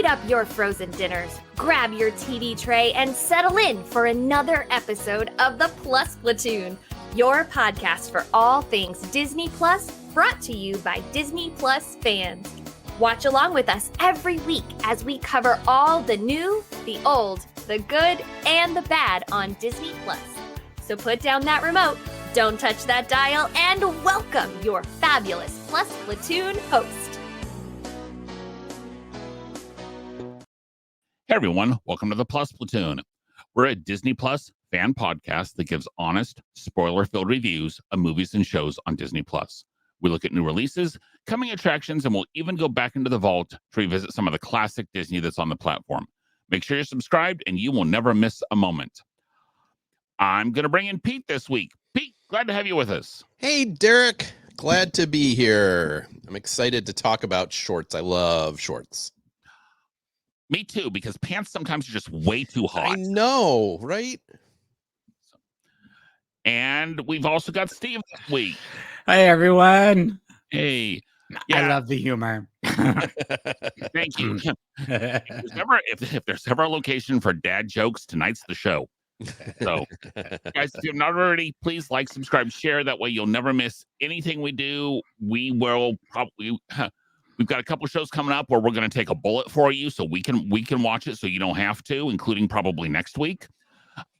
up your frozen dinners, grab your TV tray, and settle in for another episode of the Plus Platoon, your podcast for all things Disney Plus, brought to you by Disney Plus fans. Watch along with us every week as we cover all the new, the old, the good, and the bad on Disney Plus. So put down that remote, don't touch that dial, and welcome your fabulous Plus Platoon host. Hey everyone, welcome to the Plus Platoon. We're a Disney Plus fan podcast that gives honest, spoiler-filled reviews of movies and shows on Disney Plus. We look at new releases, coming attractions, and we'll even go back into the vault to revisit some of the classic Disney that's on the platform. Make sure you're subscribed and you will never miss a moment. I'm going to bring in Pete this week. Pete, glad to have you with us. Hey, Derek. Glad to be here. I'm excited to talk about shorts. I love shorts. Me too, because pants sometimes are just way too hot. I know, right? And we've also got Steve this week. Hi, everyone. Hey. Yeah. I love the humor. Thank you. If there's ever a location for dad jokes, tonight's the show. So, guys, if you've not already, please like, subscribe, share. That way you'll never miss anything we do. We will probably... We've got a couple of shows coming up where we're going to take a bullet for you so we can watch it so you don't have to, including probably next week.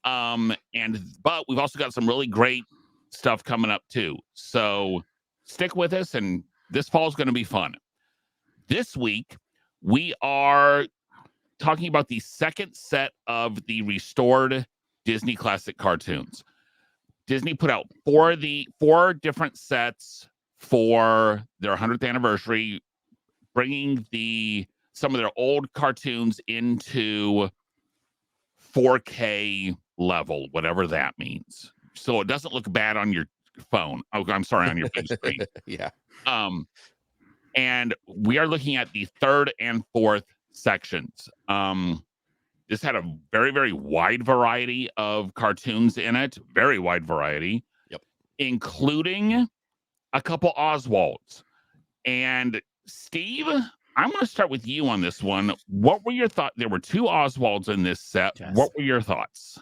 But we've also got some really great stuff coming up too. So stick with us, and this fall is going to be fun. This week, we are talking about the second set of the restored Disney classic cartoons. Disney put out four different sets for their 100th anniversary, bringing some of their old cartoons into 4K level, whatever that means. So it doesn't look bad on your phone. Oh, I'm sorry, on your big screen. Yeah. And we are looking at the third and fourth sections. This had a very, very wide variety of cartoons in it. Very wide variety. Yep. Including a couple Oswalds. And Steve, I'm going to start with you on this one. What were your thoughts? There were two Oswalds in this set. Yes. What were your thoughts?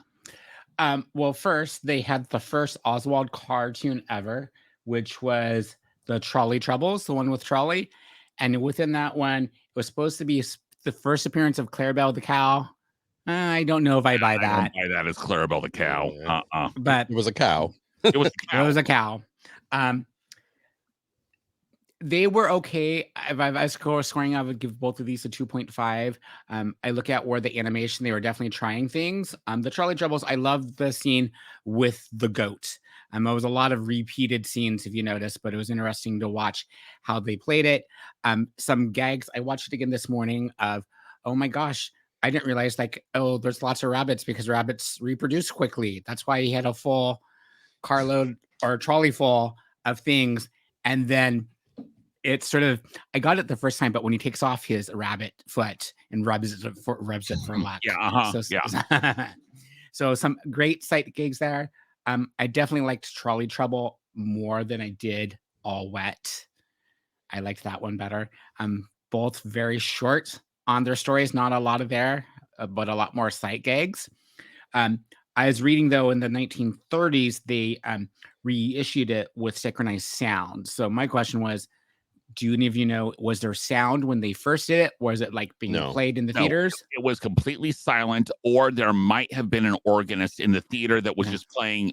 Well, first, they had the first Oswald cartoon ever, which was the Trolley Troubles, the one with Trolley. And within that one, it was supposed to be the first appearance of Clarabelle the cow. I don't know if I buy that. I don't buy that as Clarabelle the cow. But it was a cow. It was a cow. It was a cow. They were okay. If I was scoring, I would give both of these a 2.5. I look at where the animation, they were definitely trying things. The Trolley Troubles, I love the scene with the goat. There was a lot of repeated scenes, if you notice, but it was interesting to watch how they played it. Some gags, I watched it again this morning of, oh my gosh, I didn't realize there's lots of rabbits because rabbits reproduce quickly. That's why he had a full carload or trolley full of things. And then it's sort of, I got it the first time, but when he takes off his rabbit foot and rubs it for luck. Yeah. So some great sight gigs there. I definitely liked Trolley Trouble more than I did All Wet. I liked that one better. Both very short on their stories, not a lot of there, but a lot more sight gags. I was reading, though, in the 1930s, they reissued it with synchronized sound. So my question was, do any of you know, was there sound when they first did it? Or was it like being played in the theaters? It was completely silent, or there might have been an organist in the theater that was just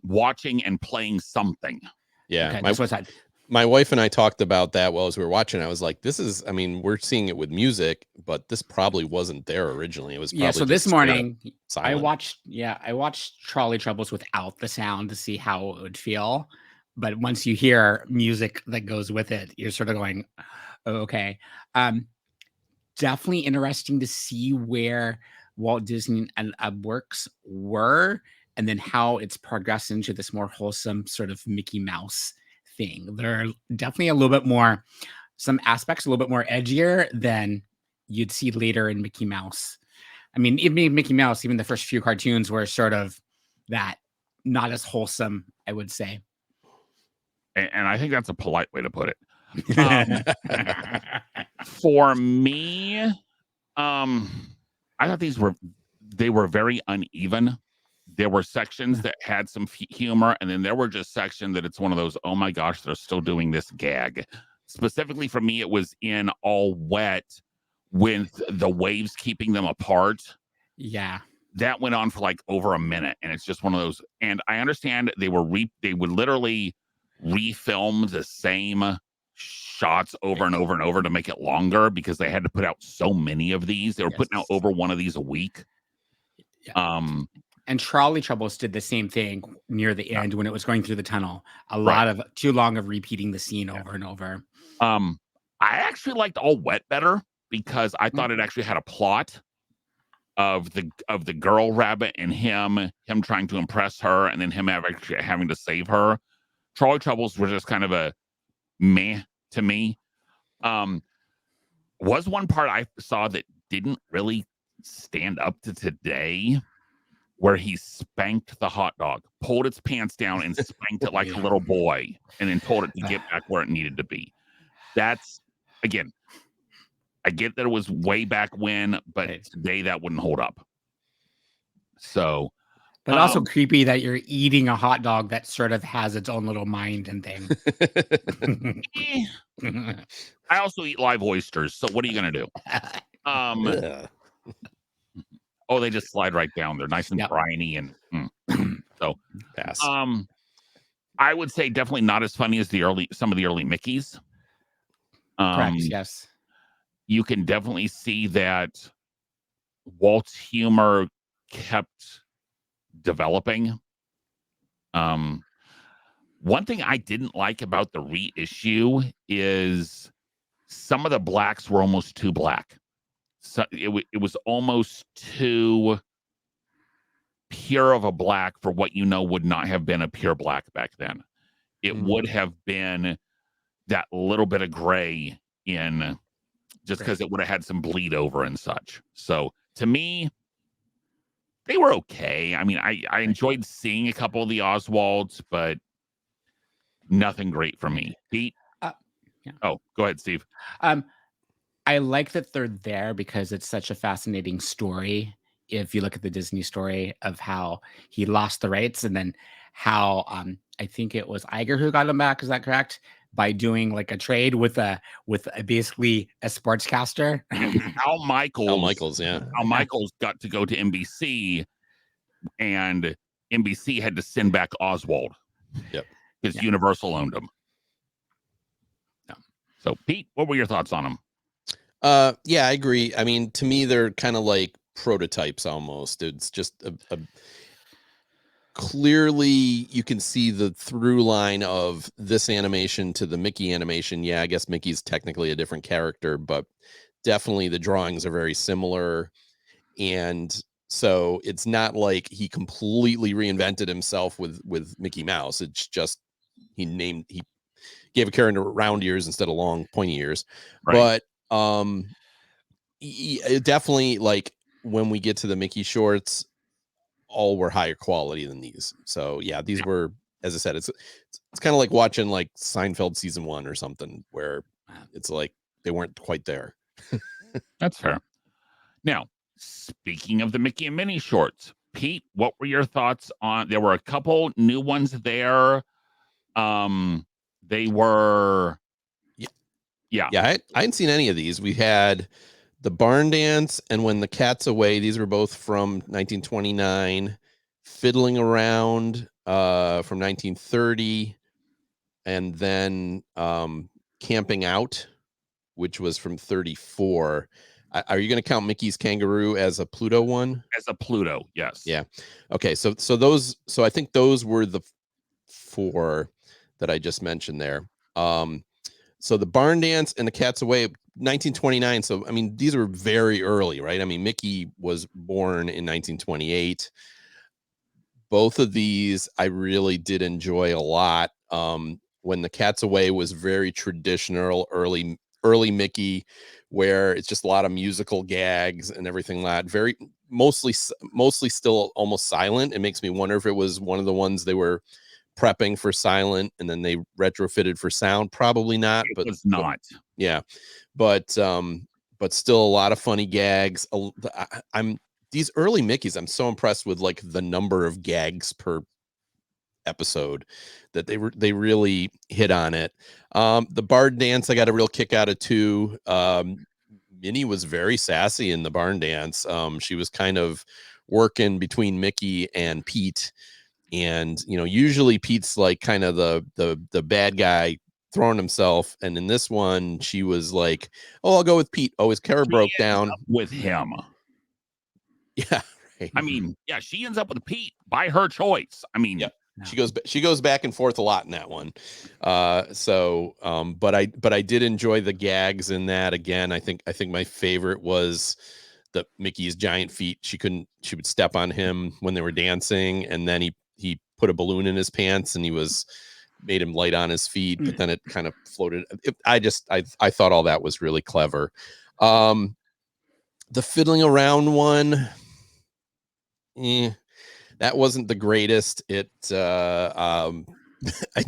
watching and playing something. Yeah. Okay, my wife and I talked about that as we were watching. I was like, we're seeing it with music, but this probably wasn't there originally. It was probably so this morning silent. I watched Trolley Troubles without the sound to see how it would feel. But once you hear music that goes with it, you're sort of going, oh, okay. Definitely interesting to see where Walt Disney and Works were, and then how it's progressed into this more wholesome sort of Mickey Mouse thing. They're definitely a little bit more, some aspects a little bit more edgier than you'd see later in Mickey Mouse. I mean, even Mickey Mouse, even the first few cartoons were sort of that, not as wholesome, I would say. And I think that's a polite way to put it. For me, I thought they were very uneven. There were sections that had some humor, and then there were just sections that it's one of those, oh my gosh, they're still doing this gag. Specifically for me, it was in All Wet with the waves keeping them apart. Yeah. That went on for like over a minute, and it's just one of those. And I understand they would literally refilm the same shots over and over and over to make it longer because they had to put out so many of these. They were putting out over one of these a week. Yeah. And Trolley Troubles did the same thing near the end when it was going through the tunnel. A lot of too long of repeating the scene over and over. I actually liked All Wet better because I thought it actually had a plot of the girl rabbit and him trying to impress her, and then him actually having to save her. Trolley Troubles were just kind of a meh to me. Was one part I saw that didn't really stand up to today, where he spanked the hot dog, pulled its pants down and spanked it like a little boy, and then told it to get back where it needed to be. That's, again, I get that it was way back when, but today that wouldn't hold up. So, but also creepy that you're eating a hot dog that sort of has its own little mind and thing. I also eat live oysters, so what are you gonna do? Oh, they just slide right down. They're nice and briny, and so pass. I would say definitely not as funny as some of the early Mickeys. Correct. Yes. You can definitely see that Walt's humor kept developing. One thing I didn't like about the reissue is some of the blacks were almost too black. So it was almost too pure of a black for what would not have been a pure black back then. It would have been that little bit of gray in, just because it would have had some bleed over and such. So to me, they were okay. I mean, I enjoyed seeing a couple of the Oswalds, but nothing great for me. Pete? Oh, go ahead, Steve. I like that they're there because it's such a fascinating story. If you look at the Disney story of how he lost the rights, and then how I think it was Iger who got him back. Is that correct? By doing like a trade with basically a sportscaster. Al Michaels, yeah. Al Michaels got to go to NBC, and NBC had to send back Oswald. Yep. Because Universal owned him. Yeah. So, Pete, what were your thoughts on them? Yeah, I agree. I mean, to me, they're kind of like prototypes almost. It's just a clearly you can see the through line of this animation to the Mickey animation. Yeah, I guess Mickey's technically a different character, but definitely the drawings are very similar. And so it's not like he completely reinvented himself with Mickey Mouse. It's just he gave a character round ears instead of long pointy ears. Right. But it definitely, like, when we get to the Mickey shorts, all were higher quality than these. So yeah, these were, as I said, it's kind of like watching like Seinfeld season 1 or something, where it's like they weren't quite there. That's fair. Now, speaking of the Mickey and Minnie shorts, Pete, what were your thoughts on? There were a couple new ones there. They were, yeah. I hadn't seen any of these. We had the Barn Dance and When the Cat's Away. These were both from 1929. Fiddling Around from 1930, and then Camping Out, which was from 34. Are you going to count Mickey's Kangaroo as a Pluto one? As a Pluto, yes. Yeah. Okay. So I think those were the 4 that I just mentioned there. So the Barn Dance and the Cat's Away, 1929. So, I mean, these were very early, right? I mean, Mickey was born in 1928. Both of these I really did enjoy a lot. When the Cat's Away was very traditional, early Mickey, where it's just a lot of musical gags and everything like that. Very mostly still almost silent. It makes me wonder if it was one of the ones they were prepping for silent and then they retrofitted for sound. Probably not. It was not. Yeah, but but still a lot of funny gags. I'm these early Mickeys, I'm so impressed with like the number of gags per episode that they really hit on it. The barn dance I got a real kick out of too. Minnie was very sassy in the barn dance. She was kind of working between Mickey and Pete, and usually Pete's like kind of the bad guy throwing himself, and in this one she was like, oh, I'll go with Pete. Oh, his car broke down with him. Yeah, right. I mean, yeah, she ends up with Pete by her choice. I mean, yeah. She goes back and forth a lot in that one. But I did enjoy the gags in that. Again, I think my favorite was the Mickey's giant feet. She would step on him when they were dancing, and then he put a balloon in his pants and made him light on his feet, but then it kind of floated. I thought all that was really clever. The fiddling around one, that wasn't the greatest. I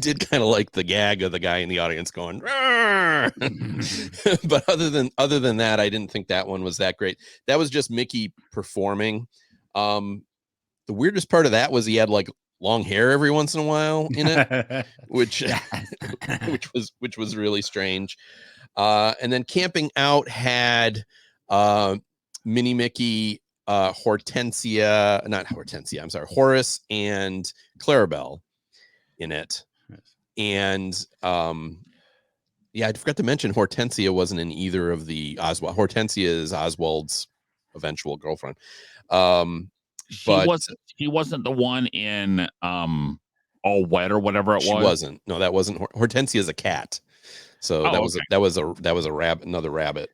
did kind of like the gag of the guy in the audience going, but other than that, I didn't think that one was that great. That was just Mickey performing. The weirdest part of that was he had like long hair every once in a while in it, which was really strange. And then Camping Out had Mini Mickey, Horace and Clarabelle in it. And I forgot to mention Hortensia wasn't in either of the Oswald. Hortensia is Oswald's eventual girlfriend. she wasn't the one in All Wet or whatever it was. She wasn't. No, that wasn't. Hortensia is a cat. So that was a rabbit, another rabbit.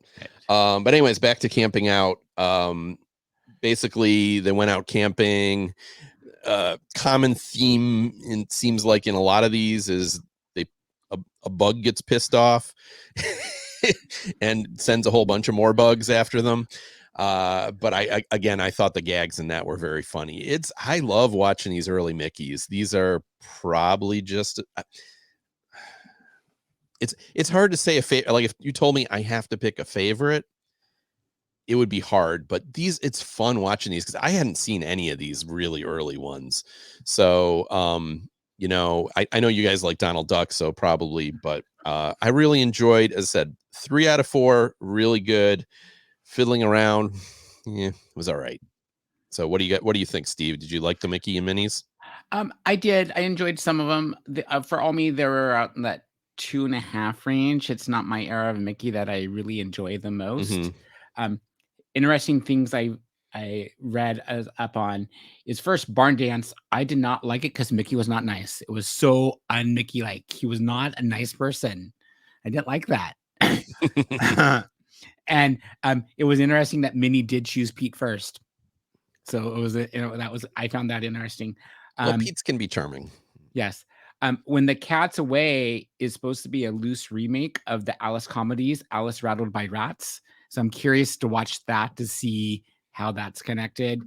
But anyways, back to Camping Out. Basically they went out camping. Common theme, it seems like in a lot of these, is a bug gets pissed off and sends a whole bunch of more bugs after them. But I thought the gags in that were very funny. I love watching these early Mickeys. These are probably just it's hard to say a favorite. Like if you told me I have to pick a favorite, it would be hard, but it's fun watching these because I hadn't seen any of these really early ones. So, I know you guys like Donald Duck, so probably, but I really enjoyed, as I said, 3 out of 4, really good. Fiddling Around, was all right. So what do you think, Steve? Did you like the Mickey and Minnie's? I did. I enjoyed some of them. For all me, they were out in that 2.5 range. It's not my era of Mickey that I really enjoy the most. Mm-hmm. Interesting things I read up on is first, barn dance. I did not like it because Mickey was not nice. It was so un-Mickey like. He was not a nice person. I didn't like that. And it was interesting that Minnie did choose Pete first. So it was I found that interesting. Well, Pete's can be charming. Yes. When the Cat's Away is supposed to be a loose remake of the Alice comedies, Alice Rattled by Rats. So I'm curious to watch that to see how that's connected.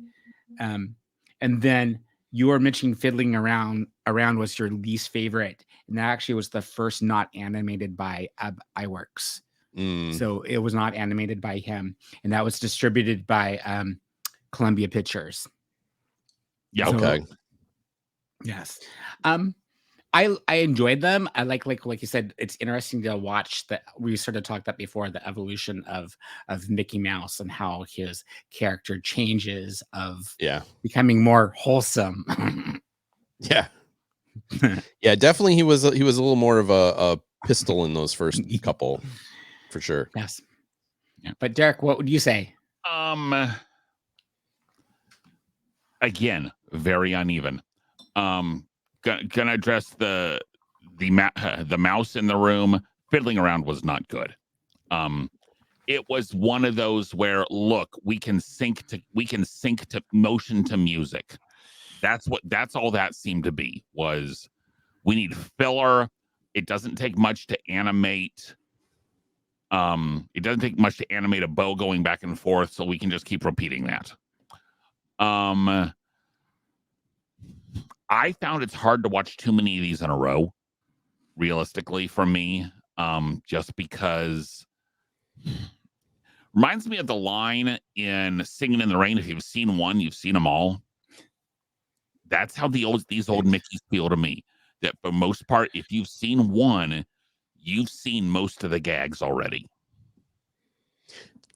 And then you were mentioning Fiddling Around was your least favorite. And that actually was the first not animated by iWorks. So it was not animated by him. And that was distributed by Columbia Pictures. Yeah. So, okay. Yes. I enjoyed them. I like you said, it's interesting to watch that. We sort of talked about before, the evolution of Mickey Mouse and how his character changes of becoming more wholesome. Yeah. Yeah, definitely he was a little more of a pistol in those first couple, for sure. Yes. Yeah. But Derek, what would you say? Again, very uneven. Gonna address the mouse in the room. Fiddling Around was not good. It was one of those where, look, we can sync to motion to music. That's all that seemed to be. Was we need filler. It doesn't take much to animate. It doesn't take much to animate a bow going back and forth, so we can just keep repeating that. I found it's hard to watch too many of these in a row, realistically, for me, just because Reminds me of the line in Singing in the Rain. If you've seen one, you've seen them all. That's how these old Mickeys feel to me. That for most part, if you've seen one, you've seen most of the gags already.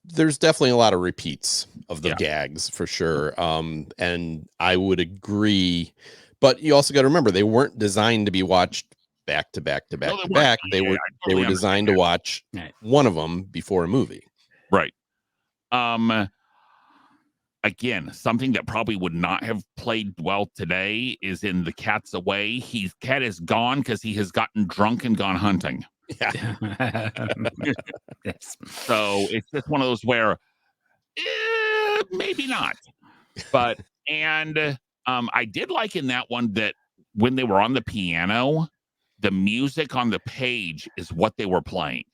There's definitely a lot of repeats of the gags for sure. And I would agree, but you also got to remember they weren't designed to be watched back to back to back to back. They were designed to watch one of them before a movie. Right. Again, something that probably would not have played well today is in The Cat's Away. Cat is gone because he has gotten drunk and gone hunting. Yeah. Yes. So it's just one of those where maybe not. But I did like in that one that when they were on the piano, the music on the page is what they were playing.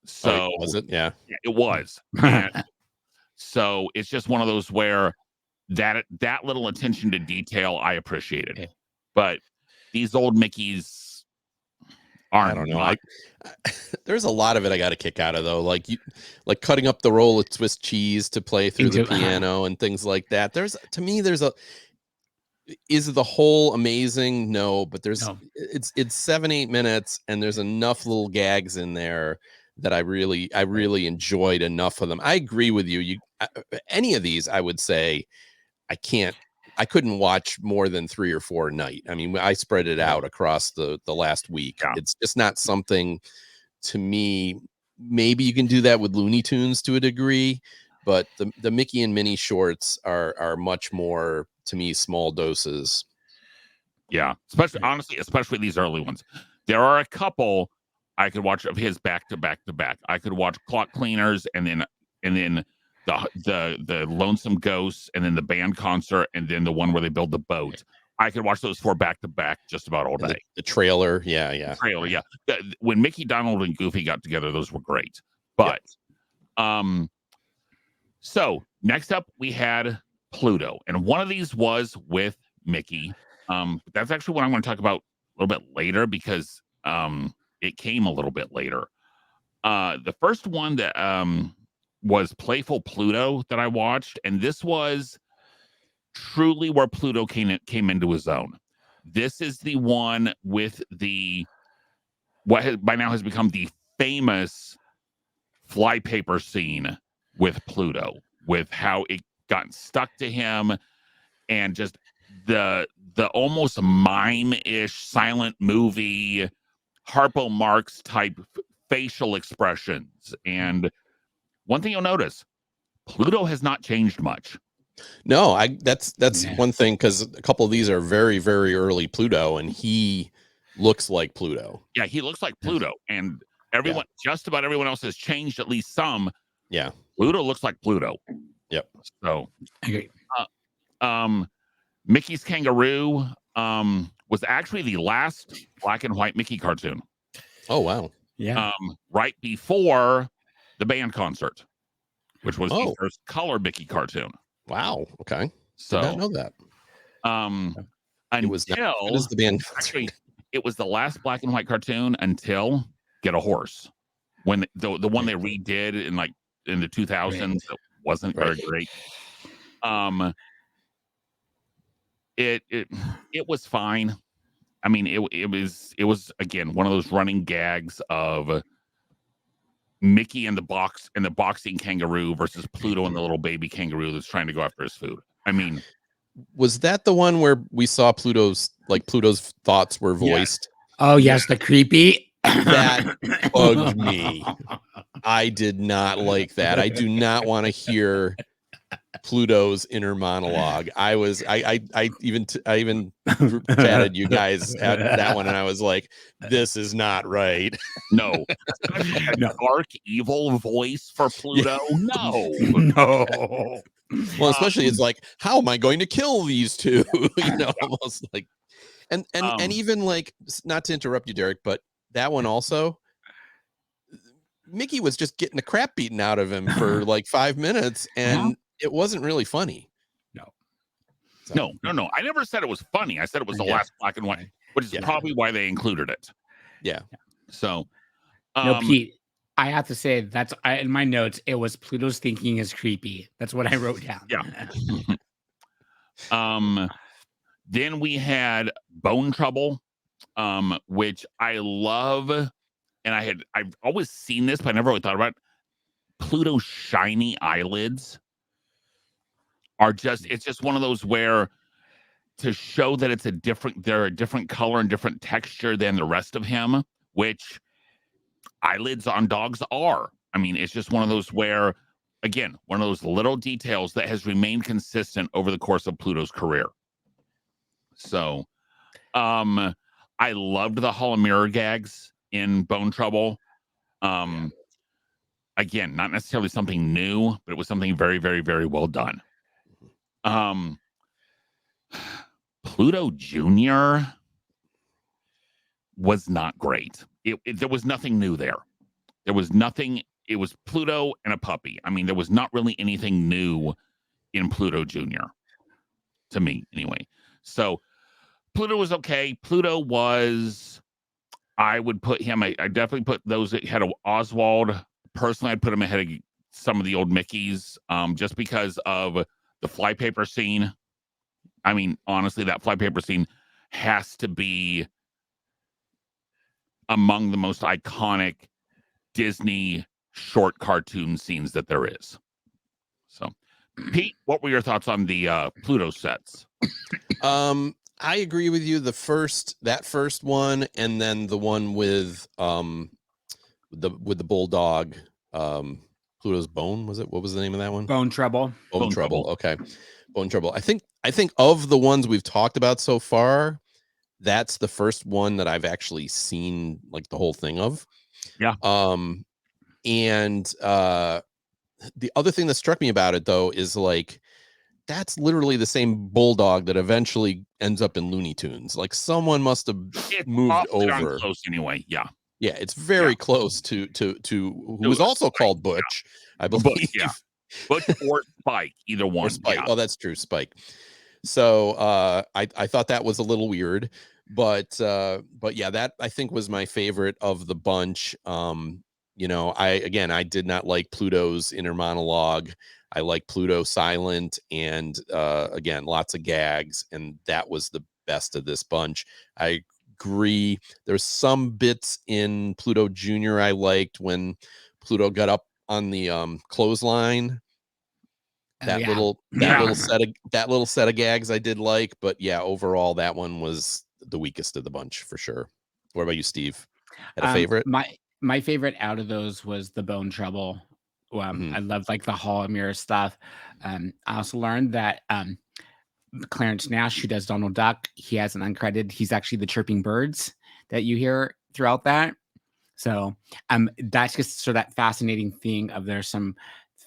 So was it? Yeah, it was. And so it's just one of those where that little attention to detail I appreciated. Yeah. But these old Mickeys aren't. I don't know. There's a lot of it I got a kick out of though, like cutting up the roll of Swiss cheese to play through the piano and things like that. Is the whole amazing? No, but it's 7-8 minutes and there's enough little gags in there that I really enjoyed enough of them. I agree with you. Any of these, I would say, I couldn't watch more than 3 or 4 a night. I mean, I spread it out across the last week. Yeah. It's just not something to me. Maybe you can do that with Looney Tunes to a degree, but the Mickey and Minnie shorts are much more to me small doses. Yeah, especially these early ones. There are a couple I could watch of his back to back to back. I could watch Clock Cleaners and then the Lonesome Ghosts and then the band concert and then the one where they build the boat. I could watch those 4 back to back just about all day. The trailer, yeah. Trailer, yeah. When Mickey, Donald, and Goofy got together, those were great. But so next up we had Pluto, and one of these was with Mickey. That's actually what I'm going to talk about a little bit later because it came a little bit later. The first one that was Playful Pluto that I watched, and this was truly where Pluto came into his own. This is the one with what by now has become the famous flypaper scene with Pluto, with how it got stuck to him and just the almost mime-ish silent movie Harpo Marx type facial expressions. And one thing you'll notice, Pluto has not changed much. No, that's one thing, because a couple of these are very, very early Pluto, and he looks like Pluto. Yeah, he looks like Pluto, and just about everyone else has changed at least some. Yeah, Pluto looks like Pluto. Yep. So, Mickey's Kangaroo was actually the last black and white Mickey cartoon. Oh wow. Yeah. Right before the band concert, which was the first color Mickey cartoon. Wow. Okay. So did not know that. Until what is the band concert? Actually, it was the last black and white cartoon until Get a Horse, when the one they redid in the 2000s. It wasn't very great. It was fine. I mean, it was again one of those running gags of Mickey and the boxing kangaroo versus Pluto and the little baby kangaroo that's trying to go after his food. I mean, was that the one where we saw Pluto's thoughts were voiced? Oh yes, the creepy. That bugged me. I did not like that. I do not want to hear Pluto's inner monologue. I even chatted you guys at that one, and I was like, "This is not right." No, dark evil voice for Pluto. No. Well, especially it's like, how am I going to kill these two? Almost like, and even like, not to interrupt you, Derek, but that one also, Mickey was just getting the crap beaten out of him for like 5 minutes, and it wasn't really funny. No. I never said it was funny. I said it was the last black and white, which is probably why they included it. Yeah. So, no, Pete, I have to say in my notes. It was Pluto's thinking is creepy. That's what I wrote down. Yeah. Then we had Bone Trouble, which I love, and I've always seen this, but I never really thought about it. Pluto's shiny eyelids are it's just one of those where, to show that they're a different color and different texture than the rest of him, which eyelids on dogs are. I mean, it's just one of those where, again, one of those little details that has remained consistent over the course of Pluto's career. So, I loved the Hall of Mirror gags in Bone Trouble. Again, not necessarily something new, but it was something very, very, very well done. Pluto Jr. was not great. There was nothing new there. There was nothing. It was Pluto and a puppy. I mean, there was not really anything new in Pluto Jr. to me, anyway. So Pluto was okay. Pluto was, I would put him, I definitely put those that had Oswald. Personally, I'd put him ahead of some of the old Mickeys, just because of the flypaper scene. I mean, honestly, that flypaper scene has to be among the most iconic Disney short cartoon scenes that there is. So, Pete, what were your thoughts on the Pluto sets? I agree with you. That first one, and then the one with the bulldog, Pluto's Bone, was it? What was the name of that one? Bone Trouble. Bone Trouble. Okay. Bone Trouble. I think of the ones we've talked about so far, that's the first one that I've actually seen like the whole thing of. Yeah. And the other thing that struck me about it though is like, that's literally the same bulldog that eventually ends up in Looney Tunes. Like someone must have moved over. Close anyway. Yeah. Yeah, it's very close to who was also Spike, called Butch, I believe. Butch, yeah. Butch or Spike, either one. Or Spike. Yeah. Oh, that's true, Spike. So I thought that was a little weird, but yeah, that I think was my favorite of the bunch. You know, I did not like Pluto's inner monologue. I like Pluto silent, and again, lots of gags, and that was the best of this bunch. I agree. There's some bits in Pluto Jr. I liked when Pluto got up on the clothesline. That little set of gags I did like, but yeah, overall that one was the weakest of the bunch for sure. What about you, Steve? Had a favorite? My favorite out of those was the Bone Trouble. I loved like the Hall of Mirror stuff. I also learned that Clarence Nash, who does Donald Duck, he has an uncredited. He's actually the chirping birds that you hear throughout that. So that's just sort of that fascinating thing of there's some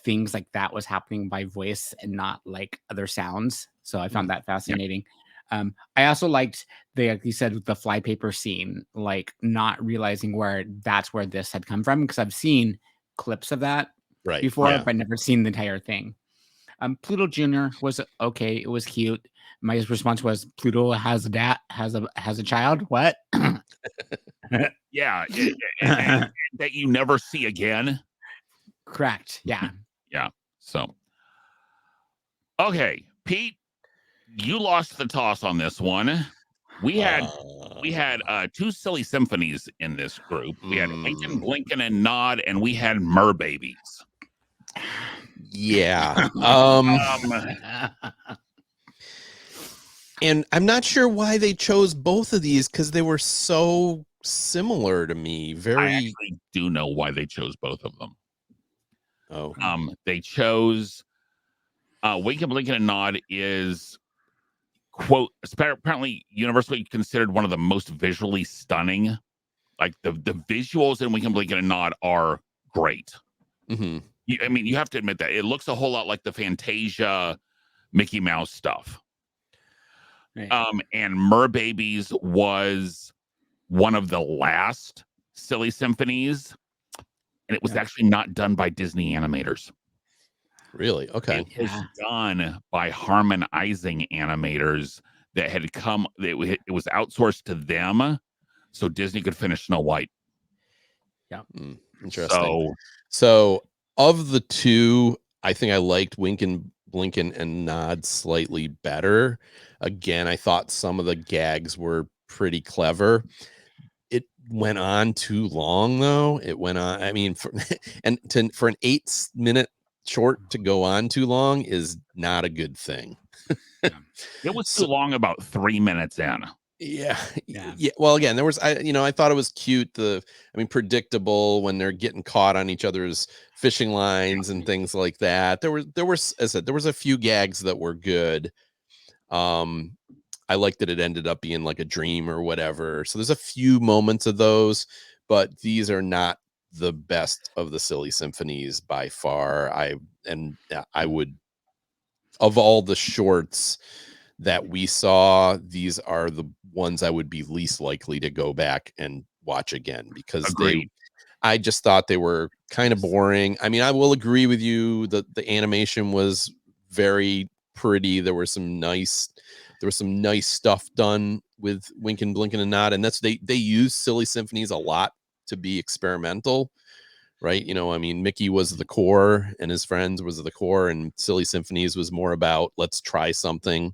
things like that was happening by voice and not like other sounds. So I found that fascinating. Yeah. I also liked like you said, with the flypaper scene, like not realizing that's where this had come from, because I've seen clips of that before, but never seen the entire thing. Pluto Jr. was okay. It was cute. My response was, Pluto has a child. What? Yeah. And that you never see again. Correct. Yeah. Yeah. So, okay, Pete, you lost the toss on this one. We had two silly symphonies in this group. We had Winkin', Blinkin', and Nod, and we had Mer Babies. Yeah. And I'm not sure why they chose both of these, because they were so similar to me. I actually do know why they chose both of them. Oh. They chose Winkin', Blinkin', and Nod is, quote, apparently universally considered one of the most visually stunning. Like the visuals in Winkin', Blinkin', and Nod are great. Mm-hmm. I mean, you have to admit that it looks a whole lot like the Fantasia Mickey Mouse stuff. Right. And Mer Babies was one of the last silly symphonies, and it was actually not done by Disney animators. Really? Okay. It was done by harmonizing animators that had come. It was outsourced to them, so Disney could finish Snow White. Yeah. Interesting. So of the two, I think I liked Winkin', Blinkin', and Nod slightly better. Again, I thought some of the gags were pretty clever. It went on too long, though. It went on. I mean, for an 8-minute short to go on too long is not a good thing. It was too long, about 3 minutes in. Yeah. Well, again, there was, I thought it was cute. Predictable when they're getting caught on each other's fishing lines and things like that. There was, as I said, there was a few gags that were good. I liked that it ended up being like a dream or whatever. So there's a few moments of those, but these are not the best of the silly symphonies by far. I would, of all the shorts that we saw, these are the ones I would be least likely to go back and watch again, because I just thought they were kind of boring. I mean, I will agree with you that the animation was very pretty. There was some nice stuff done with Winkin', Blinkin', and Nod, and they use silly symphonies a lot to be experimental, right? I mean, Mickey was the core and his friends was the core, and Silly Symphonies was more about let's try something.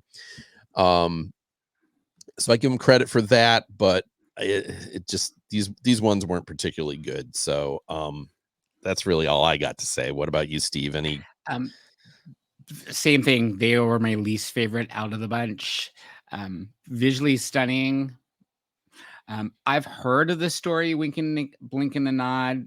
So I give him credit for that, but it just, these ones weren't particularly good. So that's really all I got to say. What about you, Steve? Any? Same thing. They were my least favorite out of the bunch. Visually stunning. I've heard of the story, Winkin', Blinkin', and Nod.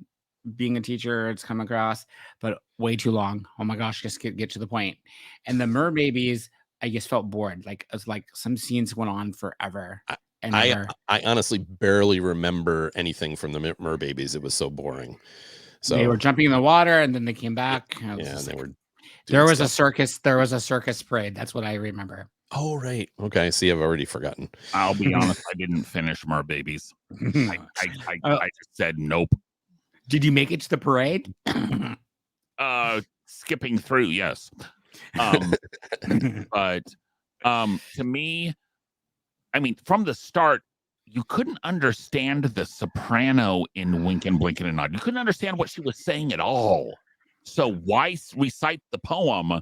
Being a teacher, it's come across, but way too long. Oh my gosh, just get to the point. And the Merbabies, I just felt bored. Like it's like some scenes went on forever. I honestly barely remember anything from the Merbabies. It was so boring. So they were jumping in the water and then they came back. Yeah, and they were. There was a circus. There was a circus parade. That's what I remember. Oh, right. Okay. See, I've already forgotten. I'll be honest. I didn't finish Merbabies. I just said nope. Did you make it to the parade? Skipping through, yes. But to me, I mean, from the start, you couldn't understand the soprano in Winkin', Blinkin', and Nod. You couldn't understand what she was saying at all. So why recite the poem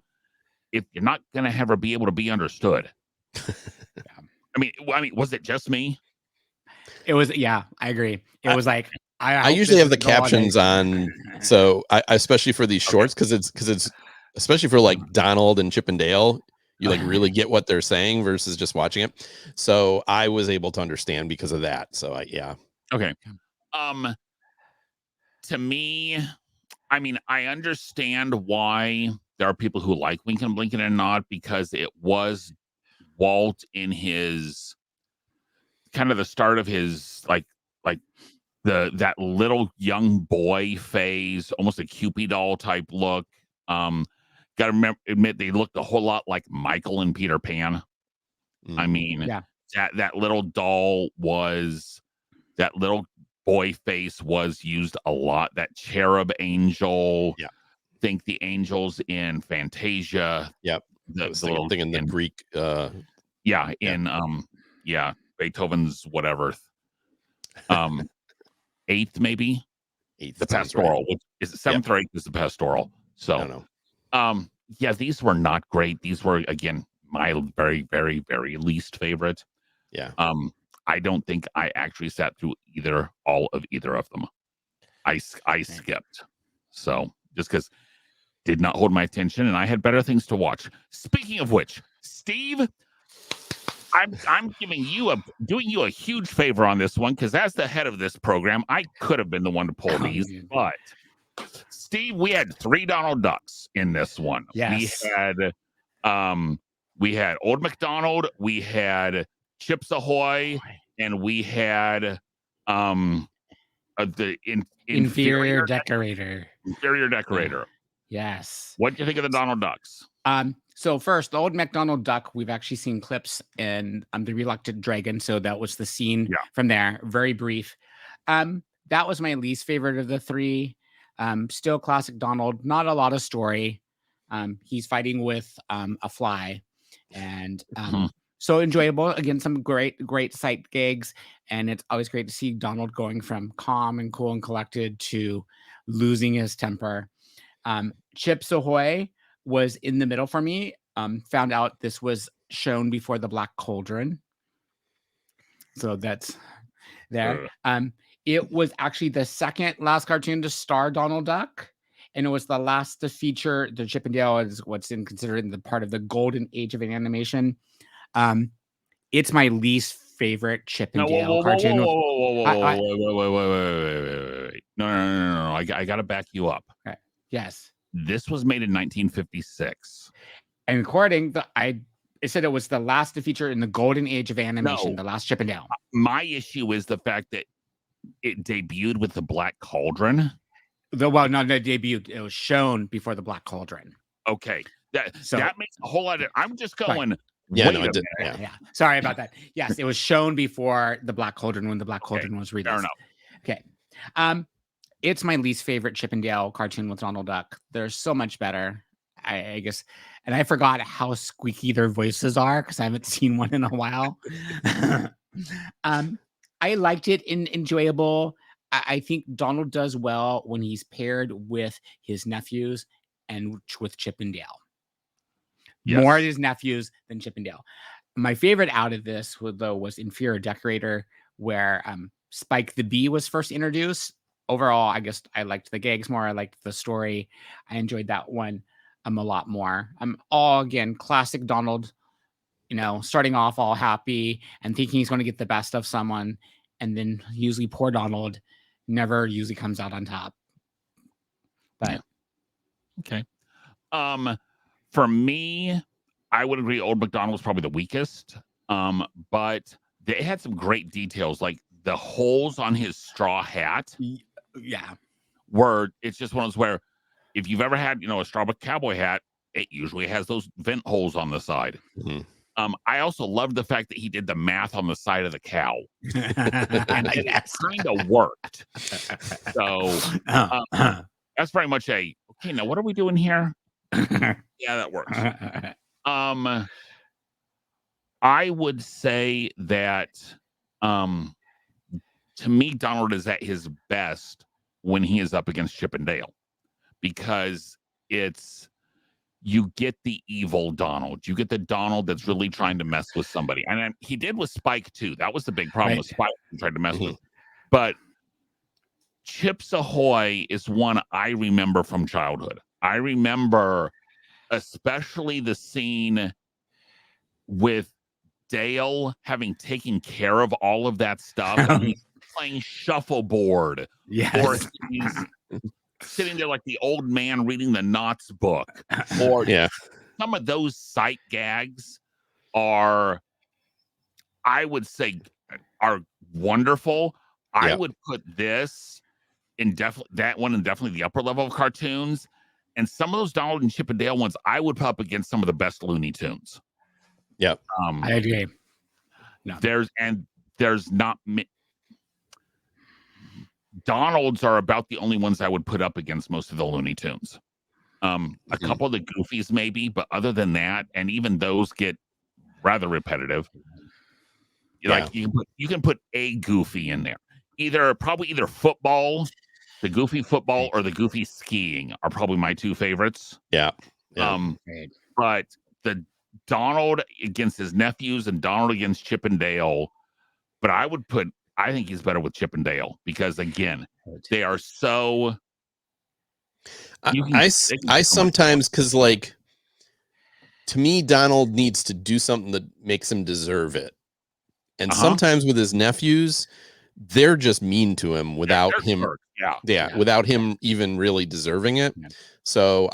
if you're not going to have her be able to be understood? I mean, was it just me? It was, yeah, I agree. It was like, I usually have the captions on, so I especially for these shorts, because it's especially for like Donald and Chip and Dale, you like really get what they're saying versus just watching it. So I was able to understand because of that. So okay. To me, I mean, I understand why there are people who like Winkin', Blinkin', and Nod, because it was Walt in his kind of the start of his like that little young boy phase, almost a Cupid doll type look. Gotta admit they looked a whole lot like Michael and Peter Pan. I mean, that little doll that little boy face was used a lot. That cherub angel. Yeah. Think the angels in Fantasia. Yep. The little thing in the Greek. Beethoven's whatever. Eighth, maybe. The pastoral. Right. Is it seventh or eighth? Is the pastoral? So, I don't know. These were not great. These were, again, my very, very, very least favorite. Yeah. I don't think I actually sat through all of either of them. I skipped. So just because did not hold my attention, and I had better things to watch. Speaking of which, Steve, I'm doing you a huge favor on this one, because as the head of this program, I could have been the one to pull these, but Steve, we had 3 Donald Ducks in this one. Yes. We had Old MacDonald, we had Chips Ahoy, and we had the inferior decorator. Inferior decorator. Yes. What do you think of the Donald Ducks? So first, the Old MacDonald Duck, we've actually seen clips in The Reluctant Dragon. So that was the scene from there. Very brief. That was my least favorite of the 3. Still classic Donald, not a lot of story. He's fighting with a fly, and so enjoyable. Again, some great sight gags, and it's always great to see Donald going from calm and cool and collected to losing his temper. Chips Ahoy was in the middle for me. Found out this was shown before the Black Cauldron. So that's there. It was actually the second last cartoon to star Donald Duck, and it was the last to feature the Chip and Dale as what's considered the part of the golden age of animation. It's my least favorite Chip and Dale cartoon. Wait. No. I got to back you up. Okay. Yes. This was made in 1956. And according it said it was the last to feature in the golden age of animation, the last Chip and Dale. My issue is the fact that it debuted with the Black Cauldron. Not debuted. It was shown before the Black Cauldron. Okay. That makes a whole lot of... I'm just going... Right. Yeah. Sorry about that. Yes, it was shown before the Black Cauldron when the Black Cauldron was released. Fair enough. Okay. It's my least favorite Chip and Dale cartoon with Donald Duck. They're so much better, I guess. And I forgot how squeaky their voices are because I haven't seen one in a while. I liked it enjoyable. I think Donald does well when he's paired with his nephews and with Chip and Dale. Yes. More of his nephews than Chip and Dale. My favorite out of this, though, was Inferior Decorator, where Spike the Bee was first introduced. Overall, I guess I liked the gags more. I liked the story. I enjoyed that one a lot more. All, again, classic Donald, starting off all happy and thinking he's going to get the best of someone. And then usually poor Donald never usually comes out on top. But okay. For me, I would agree Old MacDonald was probably the weakest. But they had some great details, like the holes on his straw hat. Yeah. It's just one of those where if you've ever had, a straw cowboy hat, it usually has those vent holes on the side. Mm-hmm. I also love the fact that he did the math on the side of the cow. And it kind of worked. So that's very much okay, now what are we doing here? Yeah, that works. I would say that to me, Donald is at his best when he is up against Chip and Dale, because you get the evil Donald. You get the Donald that's really trying to mess with somebody. And he did with Spike, too. That was the big problem with Spike he tried to mess with. But Chips Ahoy is one I remember from childhood. I remember especially the scene with Dale having taken care of all of that stuff. And he's playing shuffleboard. Yes. Or he's sitting there like the old man reading the Knots book. Or some of those sight gags are, I would say, are wonderful. I would put this in definitely the upper level of cartoons. And some of those Donald and Chip and Dale ones, I would put up against some of the best Looney Tunes. Yep. I agree. No. There's not Donald's are about the only ones I would put up against most of the Looney Tunes. A couple of the Goofies maybe, but other than that, and even those get rather repetitive. Like you can put a Goofy in there. Probably either football, the Goofy football, or the Goofy skiing are probably my two favorites. Yeah. But the Donald against his nephews and Donald against Chip and Dale, but I think he's better with Chip and Dale because again, they are so. I sometimes, because like, to me, Donald needs to do something that makes him deserve it. And sometimes with his nephews, they're just mean to him without him. Without him even really deserving it. Yeah. So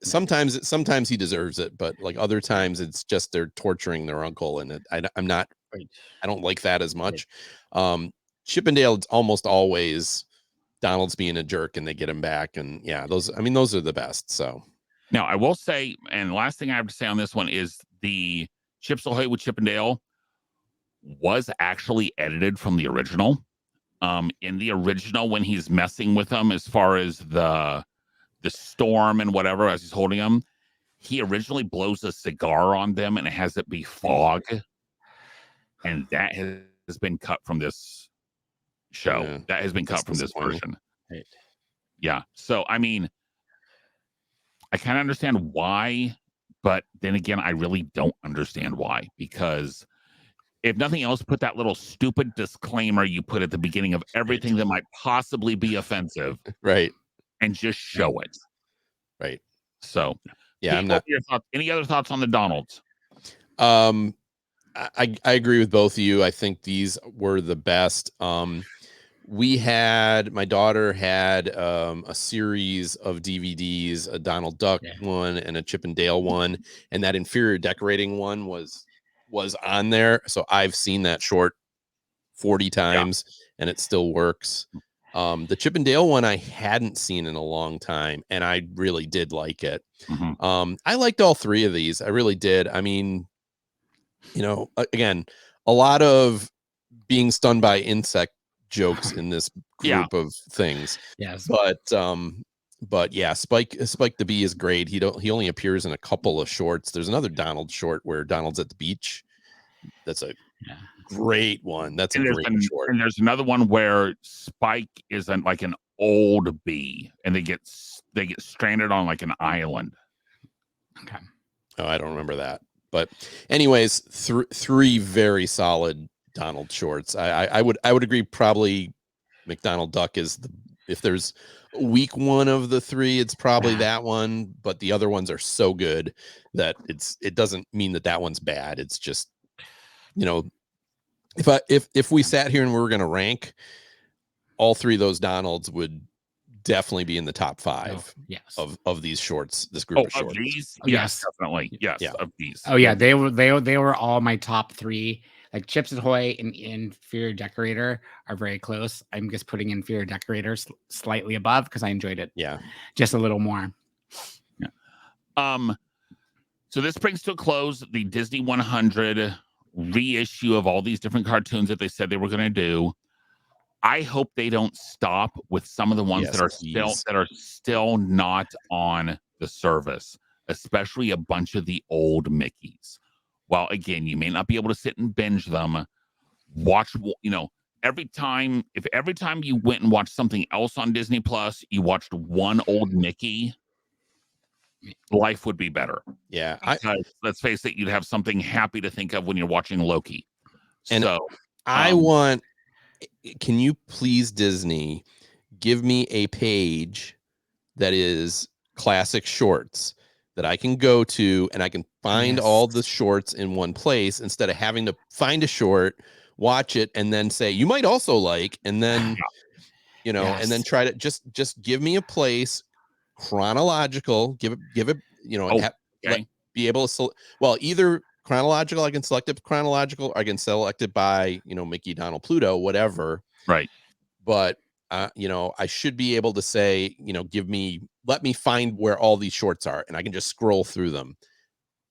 sometimes he deserves it, but like other times it's just they're torturing their uncle, and I don't like that as much. Chip and Dale, it's almost always Donald's being a jerk and they get him back, and those are the best. So now I will say, and the last thing I have to say on this one is the Chips Ahoy with Chip and Dale was actually edited from the original. In the original, when he's messing with them as far as the storm and whatever as he's holding them, he originally blows a cigar on them and it has it be fog, and that has been cut from this show. That has been cut from this version. Yeah. So, I mean, I kind of understand why, but then again, I really don't understand why. Because if nothing else, put that little stupid disclaimer you put at the beginning of everything that might possibly be offensive, Right. and just show it. Right. So, Yeah, Pete, I'm what not. were your thoughts? Any other thoughts on the Donalds? I agree with both of you. I think these were the best. My daughter had a series of DVDs, a Donald Duck one and a Chip and Dale one, and that inferior decorating one was on there. So I've seen that short 40 times and it still works. The Chip and Dale one I hadn't seen in a long time, and I really did like it. I liked all three of these. I really did. I mean, again, a lot of being stunned by insect jokes in this group of things. Yes. But yeah, Spike the Bee is great. He only appears in a couple of shorts. There's another Donald short where Donald's at the beach. That's a great one. That's a great short. And there's another one where Spike is like an old bee, and they get stranded on like an island. Okay. Oh, I don't remember that. But anyways, three very solid Donald shorts. I would agree. Probably McDonald Duck is if there's a weak one of the three, it's probably that one. But the other ones are so good that it doesn't mean that one's bad. It's just, if we sat here and we were going to rank, all three of those Donalds would definitely be in the top 5 of these shorts, this group of shorts. These? Yes, definitely. Yes, of these. Oh yeah, they were all my top 3. Like Chips Ahoy and Inferior Decorator are very close. I'm just putting Inferior Decorator slightly above because I enjoyed it. Yeah, just a little more. Yeah. So this brings to a close the Disney 100 reissue of all these different cartoons that they said they were going to do. I hope they don't stop with some of the ones that are still not on the service, especially a bunch of the old Mickeys. While again, you may not be able to sit and binge them, watch, every time you went and watched something else on Disney Plus, you watched one old Mickey, life would be better. Yeah. Let's face it, you'd have something happy to think of when you're watching Loki. And so can you please, Disney, give me a page that is classic shorts that I can go to and I can find all the shorts in one place instead of having to find a short, watch it, and then say, you might also like, and then, and then try to just give me a place chronological, give it, be able to, either chronological, I can select it chronological, or I can select it by, Mickey, Donald, Pluto, whatever. Right. But, I should be able to say, let me find where all these shorts are, and I can just scroll through them.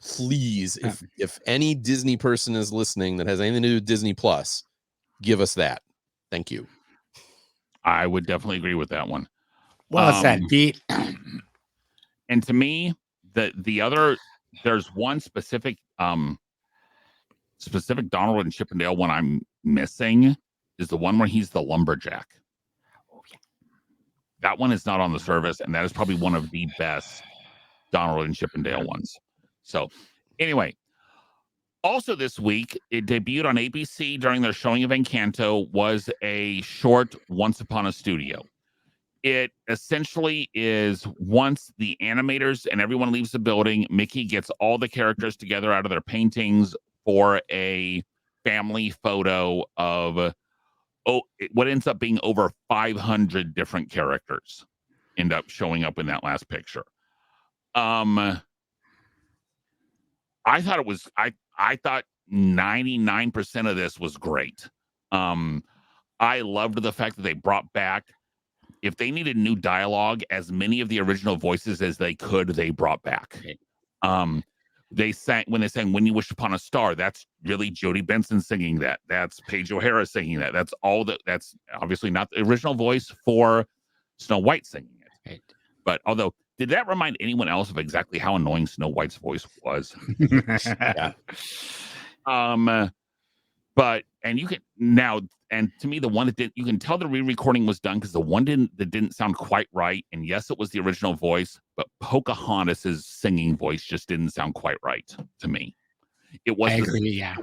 Please, if any Disney person is listening that has anything to do with Disney Plus, give us that. Thank you. I would definitely agree with that one. Well said, Pete. And to me, there's one specific Donald and Chip and Dale one I'm missing is the one where he's the lumberjack. Oh yeah. That one is not on the service, and that is probably one of the best Donald and Chip and Dale ones. So anyway, also this week, it debuted on ABC during their showing of Encanto, was a short Once Upon a Studio. It essentially is once the animators and everyone leaves the building, Mickey gets all the characters together out of their paintings for a family photo of what ends up being over 500 different characters end up showing up in that last picture. I thought 99% of this was great. I loved the fact that they brought back, if they needed new dialogue, as many of the original voices as they could, they brought back. They sang When You Wish Upon a Star, that's really Jodie Benson singing that. That's Paige O'Hara singing that. That's obviously not the original voice for Snow White singing it. Right. But although, did that remind anyone else of exactly how annoying Snow White's voice was? Yeah. But and you can now, and to me, the one that did, you can tell the re-recording was done because the one that didn't sound quite right. And yes, it was the original voice, but Pocahontas's singing voice just didn't sound quite right to me. It was I agree. Yeah.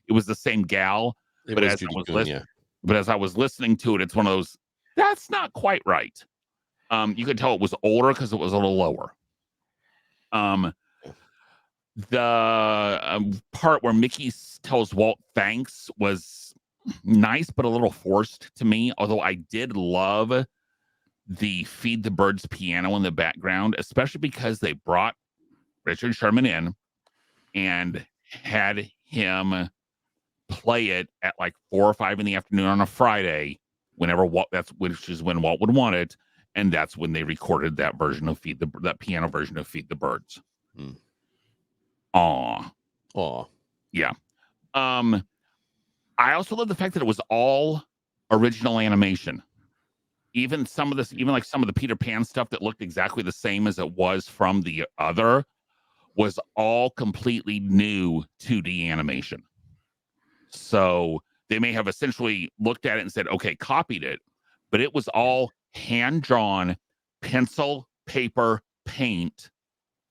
it was the same gal, It but was as Judy I was Kuhn, yeah. but as I was listening to it, it's one of those that's not quite right. You could tell it was older because it was a little lower. The part where Mickey tells Walt thanks was nice, but a little forced to me. Although I did love the Feed the Birds piano in the background, especially because they brought Richard Sherman in and had him play it at like 4 or 5 in the afternoon on a Friday, whenever which is when Walt would want it, and that's when they recorded that version of that piano version of Feed the Birds. Mm. Aw. Yeah. I also love the fact that it was all original animation. Even some of the Peter Pan stuff that looked exactly the same as it was from the other was all completely new 2D animation. So they may have essentially looked at it and said, okay, copied it, but it was all hand-drawn, pencil, paper, paint,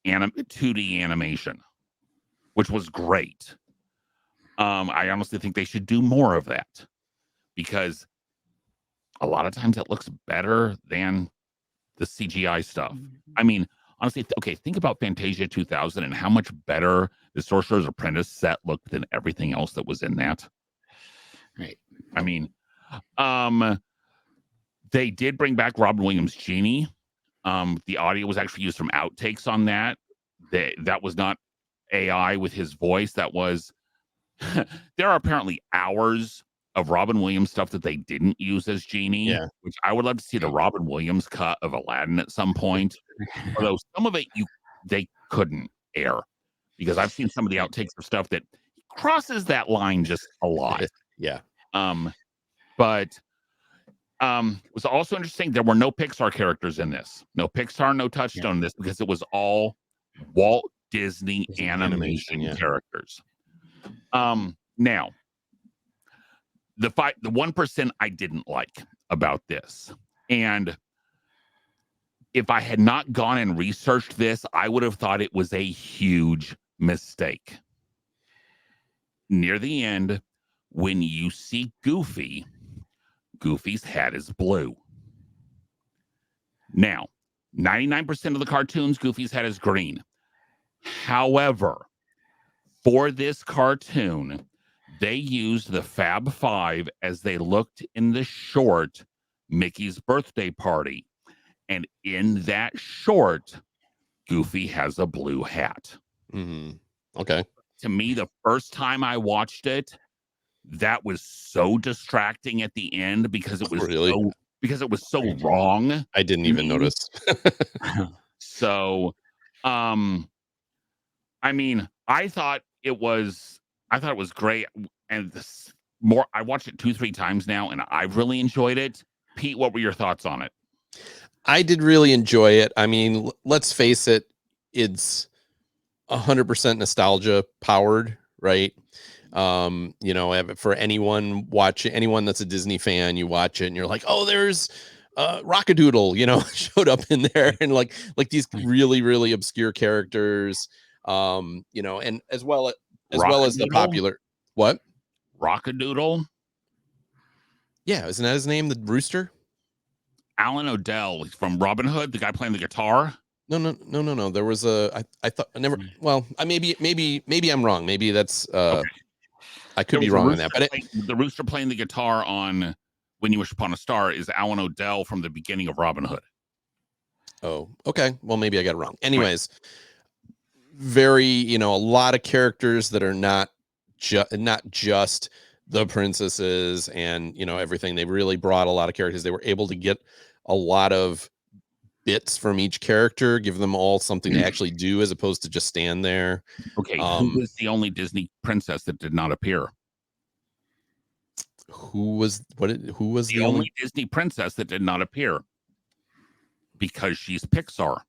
2D animation, which was great. I honestly think they should do more of that because a lot of times it looks better than the CGI stuff. I mean, honestly, okay, think about Fantasia 2000 and how much better the Sorcerer's Apprentice set looked than everything else that was in that. Right. I mean, they did bring back Robin Williams' Genie. The audio was actually used from outtakes on that. That was not AI with his voice. That was there are apparently hours of Robin Williams stuff that they didn't use as Genie, which I would love to see the Robin Williams cut of Aladdin at some point. Although some of it they couldn't air because I've seen some of the outtakes of stuff that crosses that line just a lot. Yeah. But it was also interesting. There were no Pixar characters in this. No Pixar, no Touchstone in this because it was all Walt Disney animation characters. Now, the 1% I didn't like about this, and if I had not gone and researched this, I would have thought it was a huge mistake. Near the end, when you see Goofy, Goofy's hat is blue. Now, 99% of the cartoons, Goofy's hat is green. However, for this cartoon, they used the Fab Five as they looked in the short Mickey's Birthday Party. And in that short, Goofy has a blue hat. Mm-hmm. Okay. To me, the first time I watched it, that was so distracting at the end because it was so wrong. I didn't even notice. So, I mean, I thought it was great. And I watched it 2-3 times now, and I've really enjoyed it. Pete, what were your thoughts on it? I did really enjoy it. I mean, let's face it, it's 100% nostalgia powered, right? For anyone that's a Disney fan, you watch it and you're like, oh, there's Rockadoodle, showed up in there, and like these really, really obscure characters, and as well as the popular what? Rockadoodle? Yeah, isn't that his name, the rooster? Alan Odell from Robin Hood, the guy playing the guitar. No. There was I thought I never. Well, maybe I'm wrong. Maybe that's okay. I could be wrong on that. But the rooster playing the guitar on When You Wish Upon a Star is Alan Odell from the beginning of Robin Hood. Oh, okay. Well, maybe I got it wrong. Anyways, very a lot of characters that are not just the princesses and everything. They really brought a lot of characters. They were able to get a lot of bits from each character, give them all something to actually do as opposed to just stand there. Okay, who was the only Disney princess that did not appear? Who was the only Disney princess that did not appear? Because she's Pixar.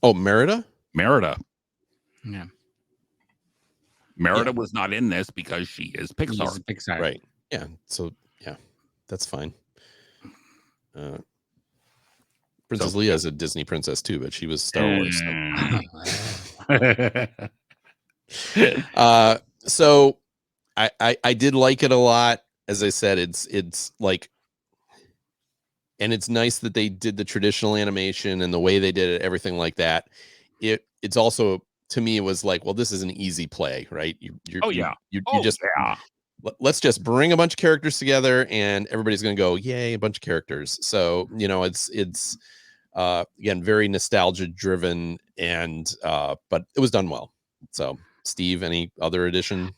Oh, Merida? Merida. Yeah. Merida was not in this because she is Pixar. She's Pixar. Right. Yeah. So yeah, that's fine. Princess Leia is a Disney princess too, but she was Star Wars. So I did like it a lot. As I said, it's like, and it's nice that they did the traditional animation and the way they did it, everything like that. It's also, to me, it was like, well, this is an easy play, right? You just let's just bring a bunch of characters together and everybody's going to go, yay, a bunch of characters. So, it's again, very nostalgia driven, and but it was done well. So Steve, any other addition?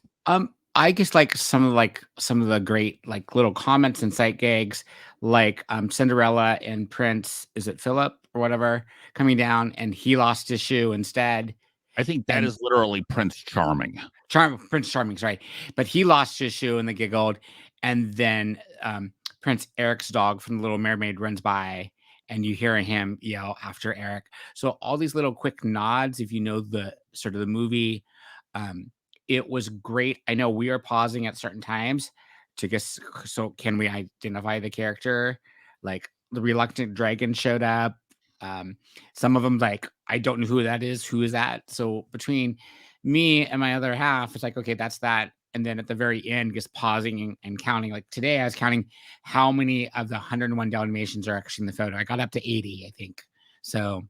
I guess like some of the great like little comments and sight gags, like Cinderella and Prince, is it Philip or whatever, coming down and he lost his shoe instead. I think that is literally Prince Charming. Prince Charming's right, but he lost his shoe and they giggled, and then Prince Eric's dog from the Little Mermaid runs by, and you hear him yell after Eric. So all these little quick nods, if you know the sort of the movie, it was great. I know we are pausing at certain times to guess. So can we identify the character? Like the reluctant dragon showed up. Some of them, like, I don't know who that is. Who is that? So between me and my other half, it's like, okay, that's that. And then at the very end, just pausing and counting. Like today, I was counting how many of the 101 Dalmatians are actually in the photo. I got up to 80, I think. So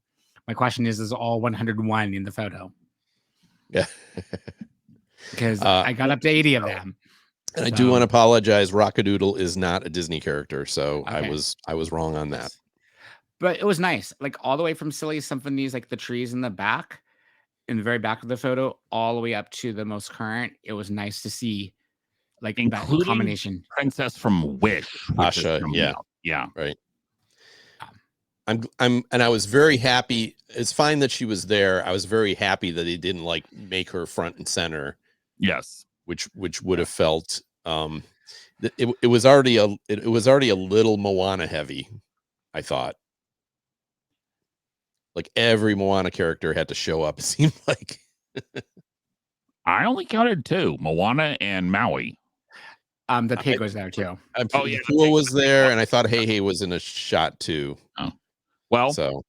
my question is all 101 in the photo? Yeah. Because I got up to 80 of them. And I do want to apologize. Rockadoodle is not a Disney character, so Okay. I was wrong on that. But it was nice, like all the way from Silly Symphonies, like the trees in the back, in the very back of the photo, all the way up to the most current. It was nice to see, like, including that combination. Princess from Wish, Asha, yeah, right. And I was very happy. It's fine that she was there. I was very happy that he didn't like make her front and center. Yes, which would have felt it was already a little Moana heavy, I thought. Like every Moana character had to show up, it seemed like. I only counted 2, Moana and Maui. The pig was there too. Pua was there, and I thought Hey was in a shot too. Oh, well, so,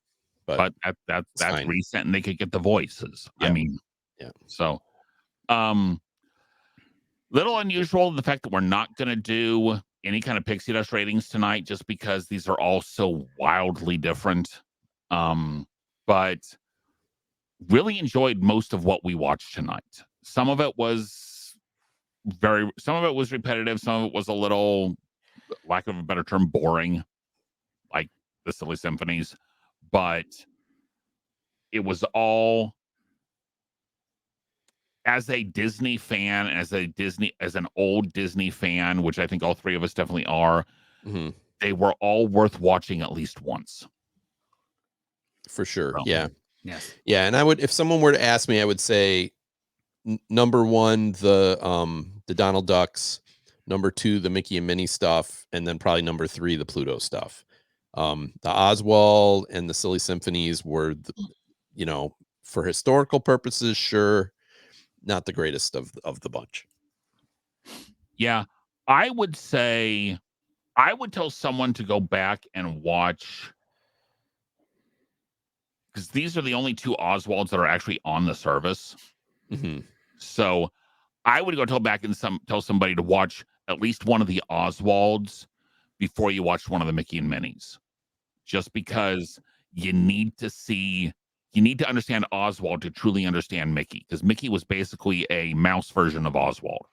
but that's fine. Recent, and they could get the voices. Yeah. I mean, yeah. So, little unusual the fact that we're not going to do any kind of pixie dust ratings tonight, just because these are all so wildly different. But really enjoyed most of what we watched tonight. Some of it was repetitive. Some of it was a little, lack of a better term, boring, like the Silly Symphonies. But it was all, as a Disney fan, as an old Disney fan, which I think all three of us definitely are, they were all worth watching at least once. For sure. So, yeah. Yes. Yeah. And I would, if someone were to ask me, I would say number 1, the Donald Ducks, number 2, the Mickey and Minnie stuff, and then probably number 3, the Pluto stuff. The Oswald and the Silly Symphonies were, for historical purposes, sure, not the greatest of the bunch. Yeah, I would say, I would tell someone to go back and watch, because these are the only 2 Oswalds that are actually on the service. So I would go tell somebody to watch at least one of the Oswalds before you watch one of the Mickey and Minnies, just because you need to understand Oswald to truly understand Mickey, because Mickey was basically a mouse version of Oswald,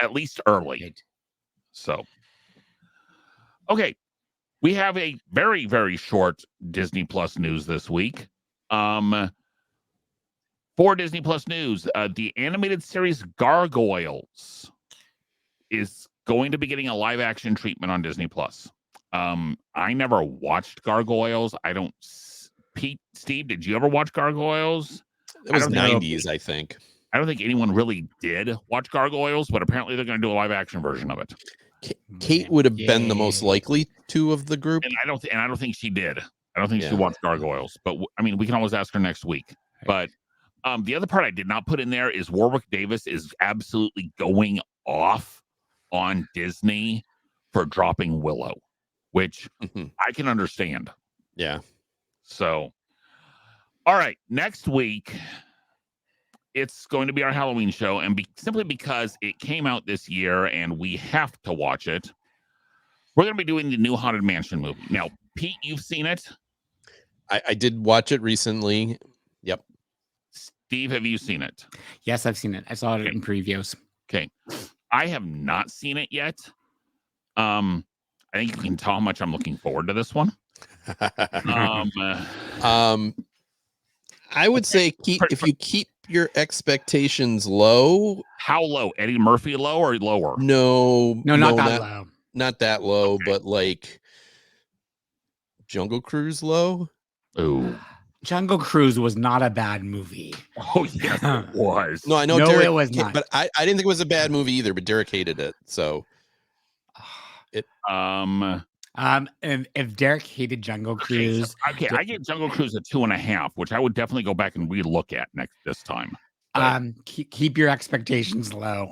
at least early. So, okay. We have a very, very short Disney Plus news this week. For Disney Plus news, the animated series Gargoyles is going to be getting a live action treatment on Disney Plus. I never watched Gargoyles. Steve, did you ever watch Gargoyles? It was 90s, I think. I don't think anyone really did watch Gargoyles, but apparently they're going to do a live action version of it. Kate would have been the most likely to of the group, and I don't think she did. I don't think she watched Gargoyles, but I mean, we can always ask her next week. But The other part I did not put in there is Warwick Davis is absolutely going off on Disney for dropping Willow, which I can understand. Yeah. So, all right, next week it's going to be our Halloween show, and simply because it came out this year and we have to watch it, we're going to be doing the new Haunted Mansion movie. Now, Pete, you've seen it. I did watch it recently. Yep. Steve, have you seen it? Yes, I've seen it. I saw it in previews. Okay. I have not seen it yet. I think you can tell how much I'm looking forward to this one. I would say if you keep your expectations low. How low? Eddie Murphy low or lower? No, not that low. Not that low, Okay. but like Jungle Cruise low. Oh, Jungle Cruise was not a bad movie. oh yes, it was. No, I know. No, Derek, it was not. But I didn't think it was a bad movie either. But Derek hated it. So if Derek hated Jungle Cruise, okay, I get Jungle Cruise a 2.5, which I would definitely go back and relook at this time. keep your expectations low.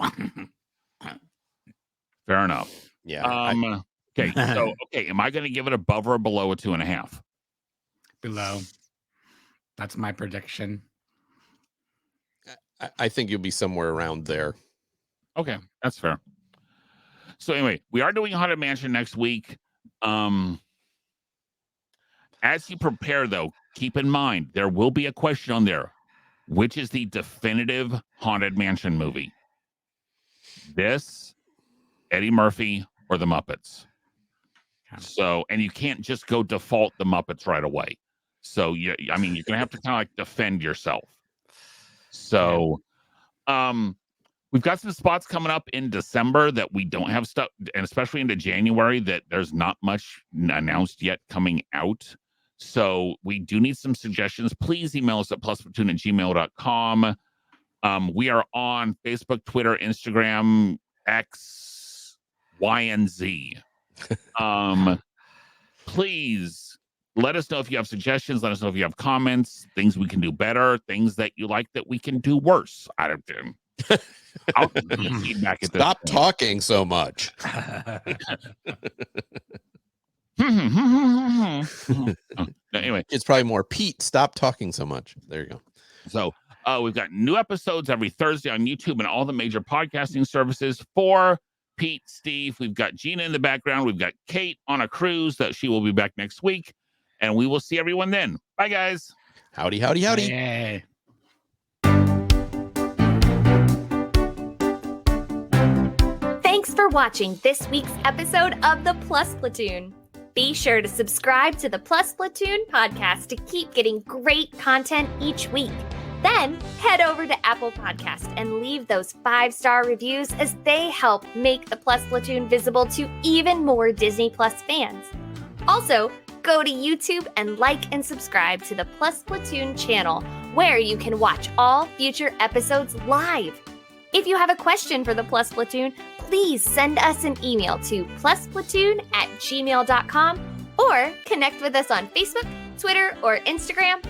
Fair enough. yeah. Okay, so am I going to give it above or below a 2.5? Below. That's my prediction. I think you'll be somewhere around there. Okay, that's fair. So anyway, we are doing Haunted Mansion next week. As you prepare, though, keep in mind there will be a question on there. Which is the definitive Haunted Mansion movie? This, Eddie Murphy, or the Muppets? So, and you can't just go default the Muppets right away. So, you're going to have to kind of like defend yourself. So, we've got some spots coming up in December that we don't have stuff, and especially into January that there's not much announced yet coming out. So we do need some suggestions. Please email us at plusplatoon@gmail.com. We are on Facebook, Twitter, Instagram, X, Y, and Z. Please let us know if you have suggestions. Let us know if you have comments, things we can do better, things that you like that we can do worse. I don't know. I'll give you feedback at this Stop point. talking so much. Anyway, It's probably more Pete. Stop talking so much. There you go. so we've got new episodes every Thursday on YouTube and all the major podcasting services. For Pete, Steve, we've got Gina in the background. We've got Kate on a cruise that she will be back next week, and we will see everyone then. Bye, guys. Howdy, howdy, howdy. Yay. Thanks for watching this week's episode of the Plus Platoon. Be sure to subscribe to the Plus Platoon podcast to keep getting great content each week. Then head over to Apple Podcast and leave those 5-star reviews as they help make the Plus Platoon visible to even more Disney Plus fans. Also, go to YouTube and like and subscribe to the Plus Platoon channel, where you can watch all future episodes live. If you have a question for the Plus Platoon, please send us an email to plusplatoon@gmail.com or connect with us on Facebook, Twitter, or Instagram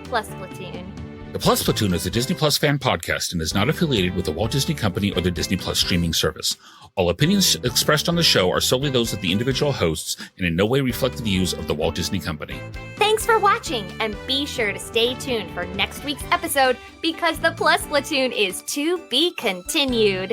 @plusplatoon. The Plus Platoon is a Disney Plus fan podcast and is not affiliated with the Walt Disney Company or the Disney Plus streaming service. All opinions expressed on the show are solely those of the individual hosts and in no way reflect the views of the Walt Disney Company. Thanks for watching, and be sure to stay tuned for next week's episode because the Plus Platoon is to be continued.